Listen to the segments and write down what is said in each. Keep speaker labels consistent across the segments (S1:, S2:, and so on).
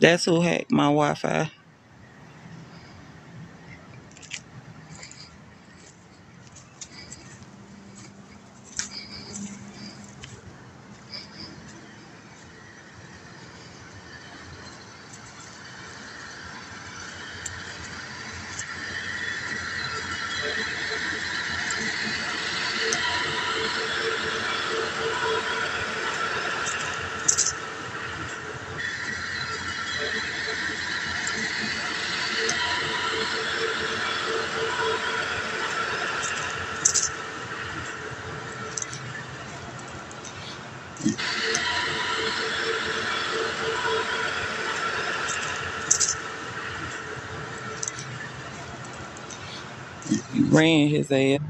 S1: That's who hacked my Wi-Fi. Ran his ass.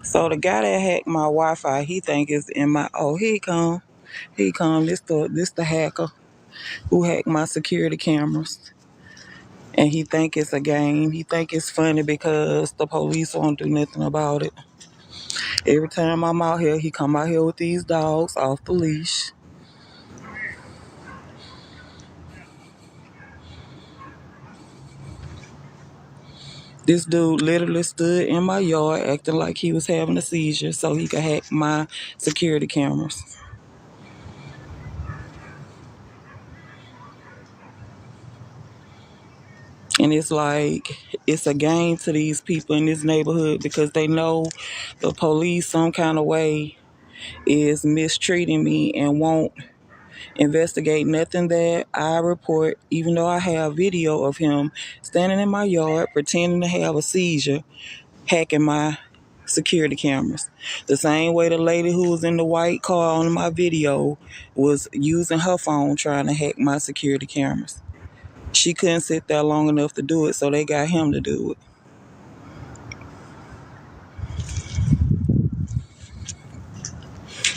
S1: So the guy that hacked my Wi-Fi, he think is in my. Oh, here he come. Here he come. This the hacker who hacked my security cameras. And he think it's a game. He think it's funny because the police won't do nothing about it. Every time I'm out here, he come out here with these dogs off the leash. This dude literally stood in my yard acting like he was having a seizure so he could hack my security cameras. And it's like, it's a game to these people in this neighborhood because they know the police some kind of way is mistreating me and won't investigate nothing that I report, even though I have video of him standing in my yard pretending to have a seizure, hacking my security cameras. The same way the lady who was in the white car on my video was using her phone trying to hack my security cameras. She couldn't sit there long enough to do it, so they got him to do it.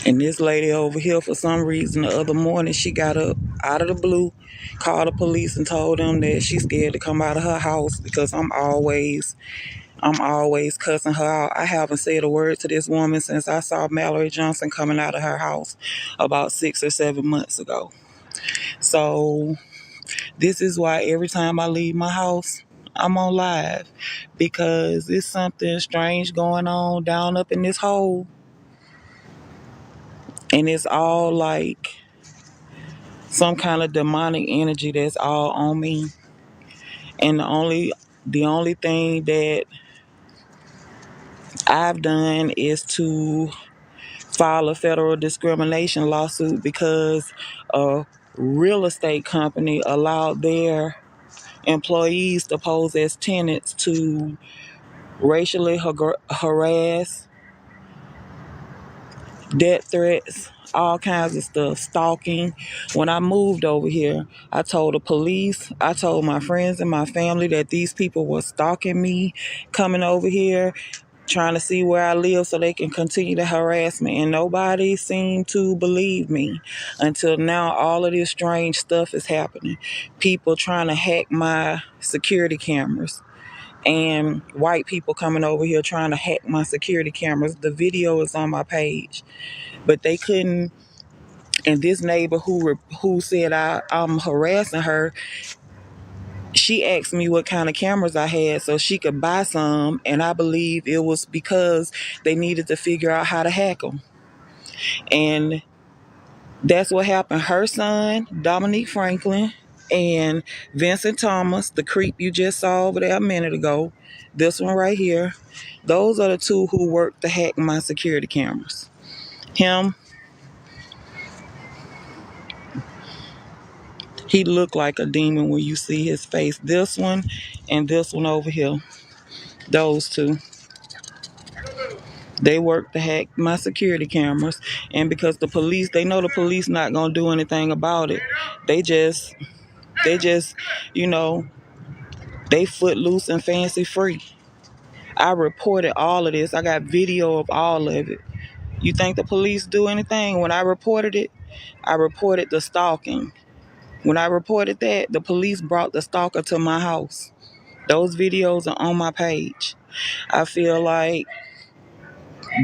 S1: And this lady over here, for some reason, the other morning, she got up out of the blue, called the police and told them that she's scared to come out of her house because I'm always cussing her out. I haven't said a word to this woman since I saw Mallory Johnson coming out of her house about 6 or 7 months ago. So this is why every time I leave my house, I'm on live because it's something strange going on down up in this hole. And it's all like some kind of demonic energy that's all on me. And the only thing that I've done is to file a federal discrimination lawsuit because a real estate company allowed their employees to pose as tenants to racially harass, death threats, all kinds of stuff, stalking. When I moved over here, I told the police, I told my friends and my family that these people were stalking me, coming over here, trying to see where I live so they can continue to harass me. And nobody seemed to believe me until now. All of this strange stuff is happening. People trying to hack my security cameras and white people coming over here trying to hack my security cameras. The video is on my page, but they couldn't. And this neighbor who said I'm harassing her, she asked me what kind of cameras I had so she could buy some, and I believe it was because they needed to figure out how to hack them. And that's what happened. Her son, Dominique Franklin, And Vincent Thomas, the creep you just saw over there a minute ago, this one right here, those are the two who worked to hack my security cameras. Him, he looked like a demon when you see his face. This one and this one over here, those two. They work to hack my security cameras. And because the police, they know the police not going to do anything about it. They just, you know, they footloose and fancy free. I reported all of this. I got video of all of it. You think the police do anything? When I reported it, I reported the stalking. When I reported that, the police brought the stalker to my house. Those videos are on my page. I feel like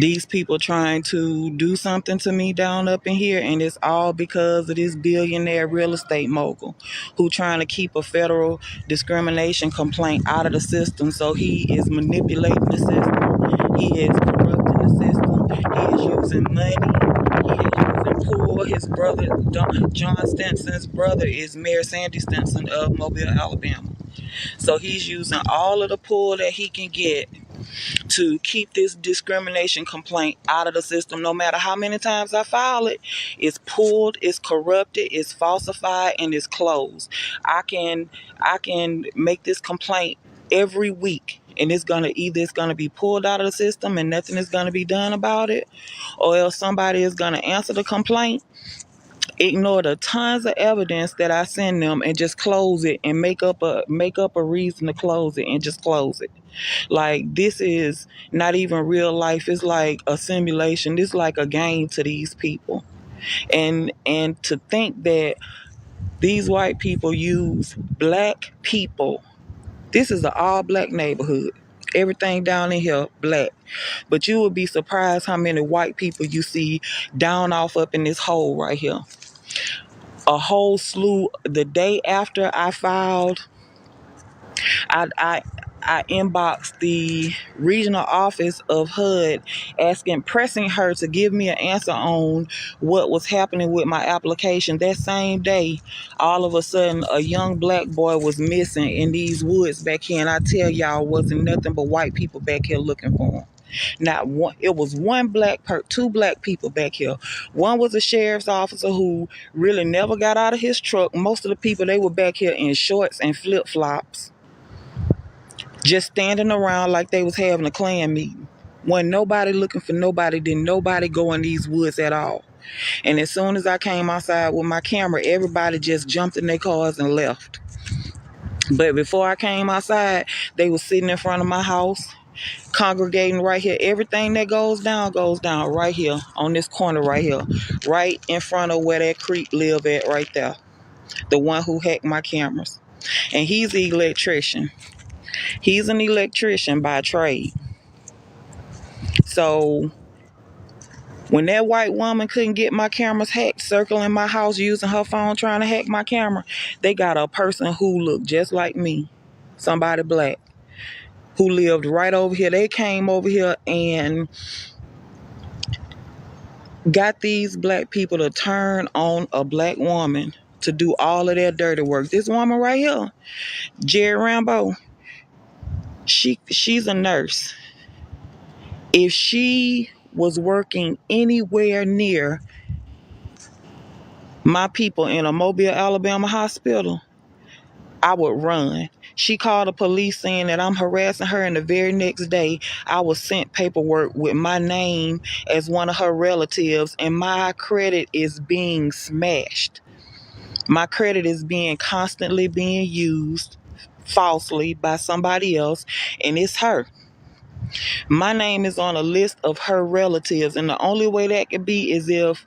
S1: these people trying to do something to me down up in here, and it's all because of this billionaire real estate mogul who trying to keep a federal discrimination complaint out of the system. So he is manipulating the system. He is corrupting the system. He is using money. He is using pool. His brother, John Stinson's brother, is Mayor Sandy Stinson of Mobile, Alabama. So he's using all of the pull that he can get to keep this discrimination complaint out of the system. No matter how many times I file it, it's pulled, it's corrupted, it's falsified, and it's closed. I can make this complaint every week, and it's gonna be pulled out of the system and nothing is gonna be done about it, or else somebody is gonna answer the complaint, ignore the tons of evidence that I send them, and just close it and make up a reason to close it and just close it. Like, this is not even real life. It's like a simulation. It's like a game to these people. And to think that these white people use black people. This is an all black neighborhood. Everything down in here black. But you would be surprised how many white people you see down off up in this hole right here. A whole slew. The day after I filed, I inboxed the regional office of HUD, pressing her to give me an answer on what was happening with my application. That same day, all of a sudden, a young black boy was missing in these woods back here, and I tell y'all, wasn't nothing but white people back here looking for him. Not one. It was two black people back here. One was a sheriff's officer who really never got out of his truck. Most of the people, they were back here in shorts and flip-flops, just standing around like they was having a Klan meeting. Wasn't nobody looking for nobody. Didn't nobody go in these woods at all. And as soon as I came outside with my camera, everybody just jumped in their cars and left. But before I came outside, they were sitting in front of my house, congregating right here. Everything that goes down right here on this corner right here, right in front of where that creep live at right there. The one who hacked my cameras. And he's the electrician. He's an electrician by trade. So when that white woman couldn't get my cameras hacked, circling my house using her phone trying to hack my camera, they got a person who looked just like me, somebody black, who lived right over here. They came over here and got these black people to turn on a black woman to do all of their dirty work. This woman right here, Jerry Rambo, she's a nurse. If she was working anywhere near my people in a Mobile, Alabama hospital, I would run. She called the police saying that I'm harassing her, and the very next day I was sent paperwork with my name as one of her relatives, and my credit is being smashed. My credit is constantly being used falsely by somebody else, and it's her. My name is on a list of her relatives, and the only way that could be is if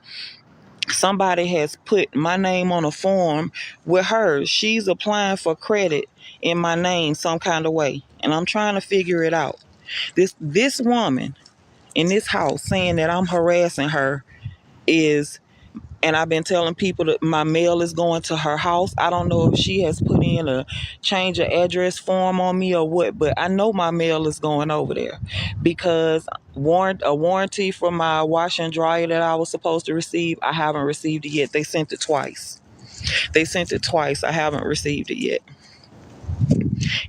S1: somebody has put my name on a form with her. She's applying for credit in my name some kind of way, and I'm trying to figure it out. This woman in this house saying that I'm harassing her and I've been telling people that my mail is going to her house. I don't know if she has put in a change of address form on me or what, but I know my mail is going over there because a warranty for my washer and dryer that I was supposed to receive, I haven't received it yet. They sent it twice. They sent it twice. I haven't received it yet.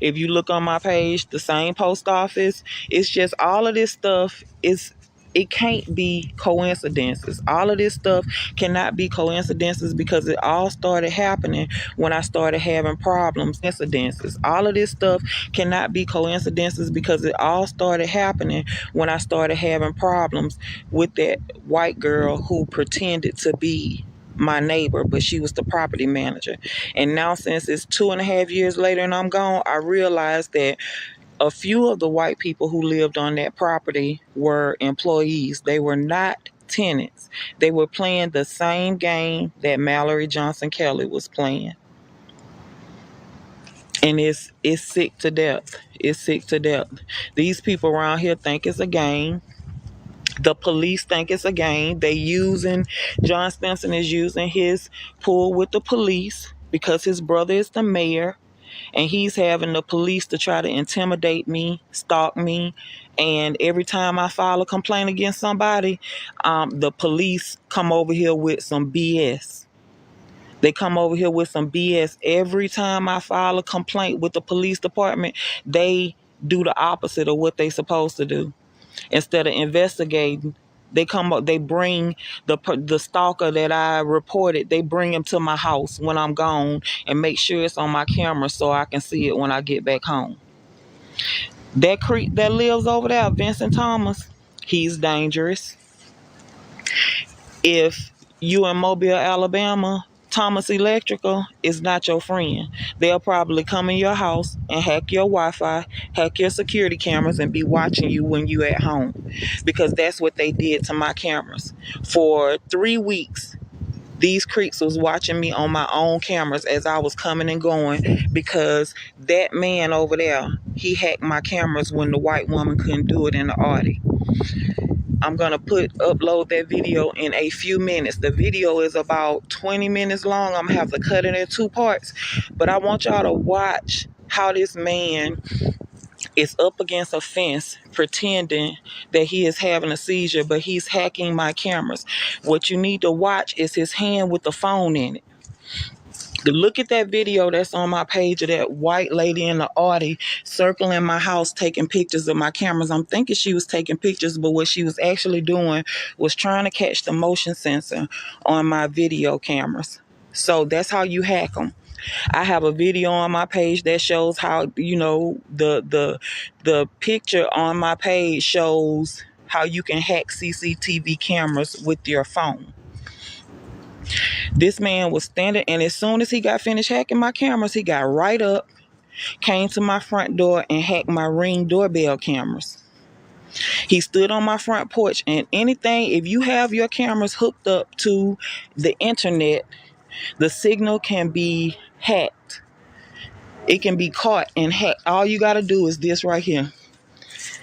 S1: If you look on my page, the same post office, it's just all of this stuff is, it can't be coincidences. All of this stuff cannot be coincidences because it all started happening when I started having problems. Coincidences. All of this stuff cannot be coincidences because it all started happening when I started having problems with that white girl who pretended to be my neighbor, but she was the property manager. And now, since it's 2.5 years later and I'm gone, I realized that a few of the white people who lived on that property were employees. They were not tenants. They were playing the same game that Mallory Johnson Kelly was playing. And it's sick to death. It's sick to death. These people around here think it's a game. The police think it's a game. John Spencer is using his pull with the police because his brother is the mayor, and he's having the police to try to intimidate me, stalk me. And every time I file a complaint against somebody, the police come over here with some BS. They come over here with some BS. Every time I file a complaint with the police department, they do the opposite of what they supposed to do. Instead of investigating, they bring the stalker that I reported, they bring him to my house when I'm gone and make sure it's on my camera so I can see it when I get back home. That creep that lives over there, Vincent Thomas, he's dangerous. If you in Mobile, Alabama, Thomas Electrical is not your friend. They'll probably come in your house and hack your Wi-Fi, hack your security cameras, and be watching you when you at home. Because that's what they did to my cameras. For 3 weeks, these creeps was watching me on my own cameras as I was coming and going, because that man over there, he hacked my cameras when the white woman couldn't do it in the Audi. I'm going to upload that video in a few minutes. The video is about 20 minutes long. I'm going to have to cut it in 2 parts. But I want y'all to watch how this man is up against a fence pretending that he is having a seizure, but he's hacking my cameras. What you need to watch is his hand with the phone in it. Look at that video that's on my page of that white lady in the Audi circling my house taking pictures of my cameras. I'm thinking she was taking pictures, but what she was actually doing was trying to catch the motion sensor on my video cameras. So that's how you hack them. I have a video on my page that shows how, the picture on my page shows how you can hack CCTV cameras with your phone. This man was standing, and as soon as he got finished hacking my cameras, he got right up, came to my front door, and hacked my Ring doorbell cameras. He stood on my front porch, and if you have your cameras hooked up to the internet, the signal can be hacked. It can be caught and hacked. All you got to do is this right here.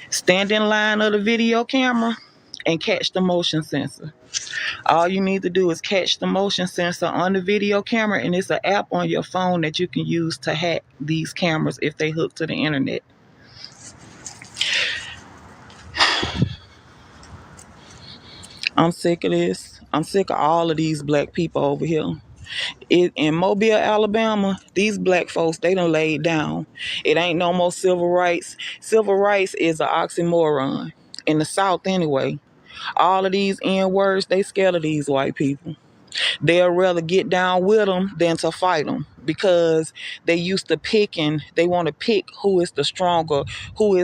S1: Stand in line of the video camera and catch the motion sensor. All you need to do is catch the motion sensor on the video camera, and it's an app on your phone that you can use to hack these cameras if they hook to the internet. I'm sick of this. I'm sick of all of these black people over here. In Mobile, Alabama, these black folks, they done laid down. It ain't no more civil rights. Civil rights is an oxymoron. In the South anyway. All of these N-words, they scared of these white people. They'll rather get down with them than to fight them, because they used to picking. They want to pick who is the stronger, who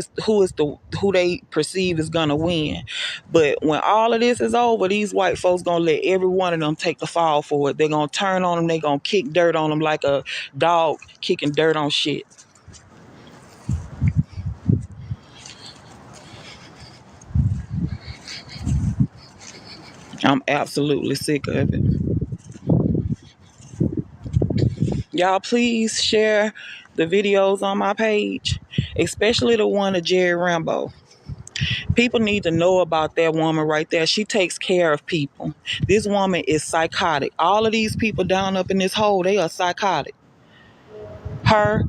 S1: they perceive is gonna win. But when all of this is over, these white folks gonna let every one of them take the fall for it. They're gonna turn on them. They gonna kick dirt on them like a dog kicking dirt on shit. I'm absolutely sick of it. Y'all please share the videos on my page, especially the one of Jerry Rambo. People need to know about that woman right there. She takes care of people. This woman is psychotic. All of these people down up in this hole, they are psychotic. Her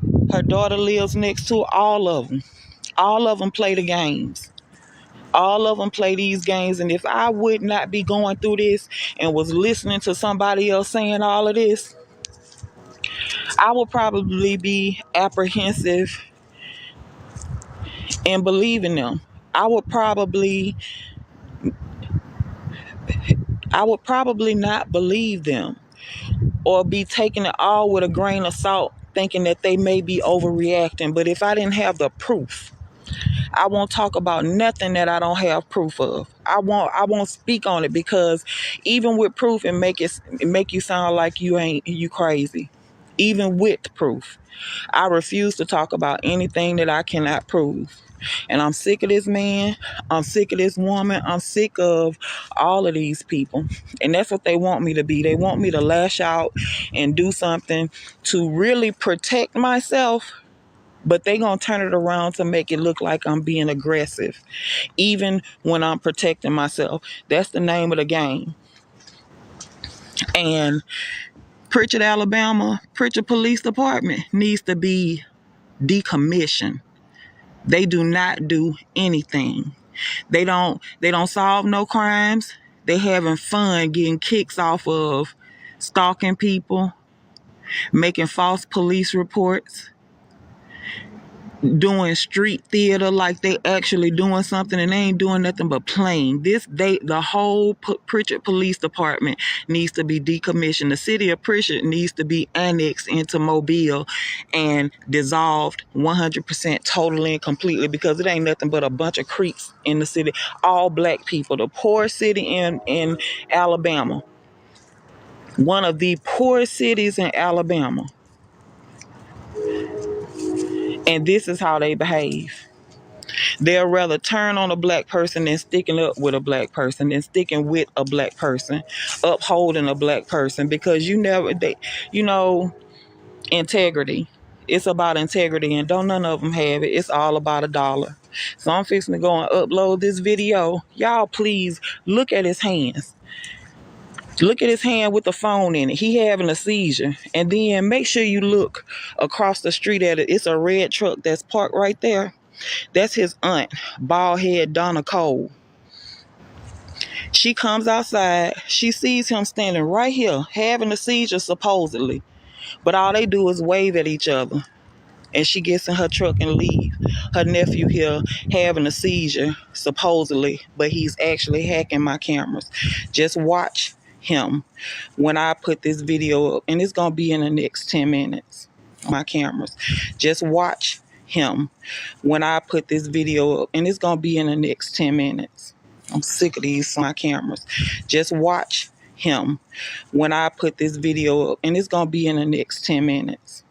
S1: daughter lives next to her, all of them. All of them play the games. All of them play these games. And if I would not be going through this and was listening to somebody else saying all of this, I will probably be apprehensive in believing them. I would probably not believe them, or be taking it all with a grain of salt, thinking that they may be overreacting. But if I didn't have the proof, I won't talk about nothing that I don't have proof of. I won't speak on it, because even with proof, it make you sound like you crazy. Even with proof, I refuse to talk about anything that I cannot prove. And I'm sick of this man. I'm sick of this woman. I'm sick of all of these people. And that's what they want me to be. They want me to lash out and do something to really protect myself, but they gonna turn it around to make it look like I'm being aggressive, even when I'm protecting myself. That's the name of the game. And Pritchard, Alabama, Pritchard Police Department needs to be decommissioned. They do not do anything. They don't solve no crimes. They having fun getting kicks off of stalking people, making false police reports, doing street theater like they actually doing something, and they ain't doing nothing but playing. The whole Pritchard Police Department needs to be decommissioned. The city of Pritchard needs to be annexed into Mobile and dissolved 100%, totally and completely, because it ain't nothing but a bunch of creeps in the city. All black people. The poorest city in Alabama. One of the poorest cities in Alabama. And this is how they behave. They'll rather turn on a black person than sticking up with a black person, than sticking with a black person, upholding a black person, because integrity. It's about integrity, and don't none of them have it. It's all about a dollar. So I'm fixing to go and upload this video. Y'all please look at his hands. Look at his hand with the phone in it. He having a seizure. And then make sure you look across the street at it. It's a red truck that's parked right there. That's his aunt, bald head Donna Cole. She comes outside. She sees him standing right here, having a seizure supposedly. But all they do is wave at each other. And she gets in her truck and leaves. Her nephew here having a seizure, supposedly, but he's actually hacking my cameras. Just watch him when I put this video up, and it's going to be in the next 10 minutes. My cameras. Just watch him when I put this video up, and it's going to be in the next 10 minutes. I'm sick of these my cameras. Just watch him when I put this video up, and it's going to be in the next 10 minutes.